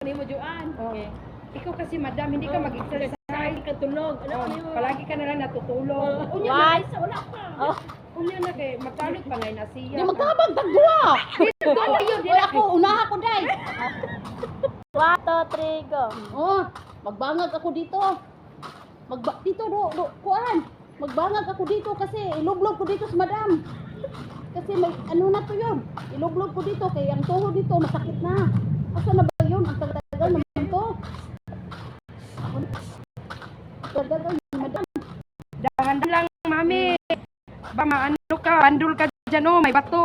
ni mo Juan. Okay. Ikaw kasi madam, hindi ka mag-exercise. Ka tulog. Palagi ka na lang natutulog. Unya Why? na, wala pa. Unya na kay magkalot pa ngay na siya. Di magkabag dagwa. Dito yun, Oy ako unaha ko day. 1, 2, 3, go. Oh, magbangag ako dito. Dito do kuan. Magbangag ako dito kasi ilublog ko dito sa madam. Kasi may ano na to yun. Ilublog ko dito kay ang tuhod dito masakit na. Asa na ba yun? Ang tagal naman to. Tagal madam. Dahan lang, mami. Ba maano ka, bandul ka dyan, oh, may bato.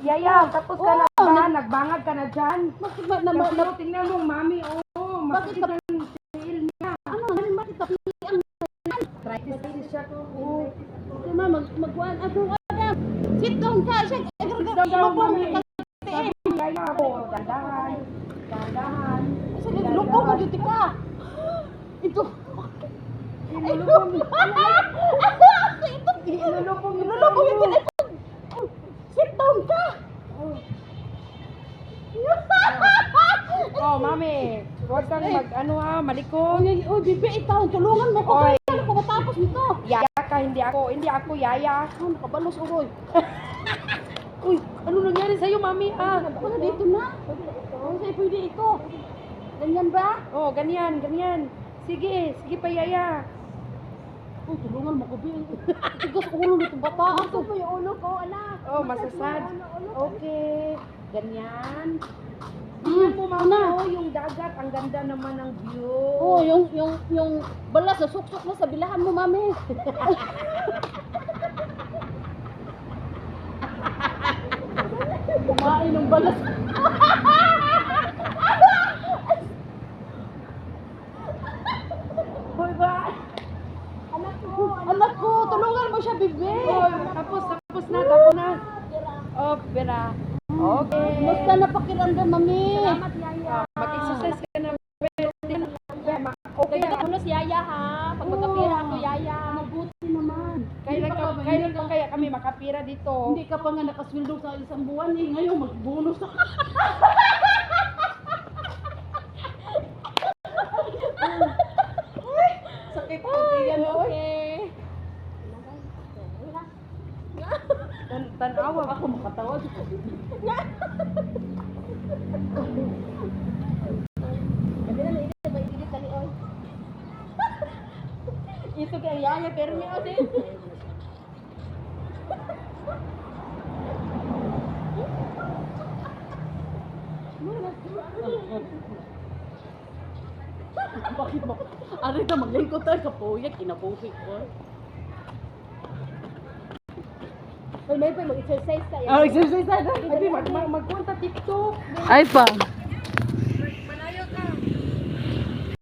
Yaya, tapos ka na ba? Nagbangag ka na dyan. Bakit ba Tingnan mo, mami, oh, bakit makikita yung tail niya. ano? Bakit tapos ang Practice siya ko. ito na magkuan ako madam. Sit down ka. Sit Down, mami. Yaya, oh, dandahan. Dandahan. Sige, lupo mo dito ka. Ito. Inulubong. Inulubong yung telephone. Sit down ka. Oh, mami. Huwag kang malikot. Oy, bibi, ikaw, tulungan mo ko. Oy. Paano ko matapos nito? Yaya ka, hindi ako yaya. Ano, nakabalos, uroy. Uy, ano nangyari sa'yo, mami? Wala dito na. Kasi pwede ito. Ganyan ba? Oh, ganyan. Sige pa, yaya. Oh, tulungan mo ko, Bill. Tigas ulo nito bata. Ito pa yung ulo ko, anak. Oh, masasad. Okay. Ganyan. Hmm, Tingnan mo, mami, oh, yung dagat. Ang ganda naman ng view. Oh, yung balas na suksok mo sa bilahan mo, mami. Kumain ng balas. Hoy, ba? Anak ko, tulungan mo siya, bibi. Oh, tapos na. Oh, pera. Okay. Musta na pakiramdam, mami? Salamat, Yaya. Mag-exercise ka na. Okay, ano si Yaya ha? Pag magkapira ako, Yaya. Mabuti naman. Kailan pa kaya kami makapira dito? Hindi ka pa nga nakasweldo sa isang buwan eh. Ngayon, mag-bonus na. Sakit ko yan, oy. Okay. Tanawa. Ako makatawa sa COVID. Ito kay Yaya, pero may osin. Bakit mo? Ari na maglingkod tayo sa puyak, kinabuhi ko. May mag-exercise ka. Oh, exercise tayo. Magpunta TikTok. Ay pa.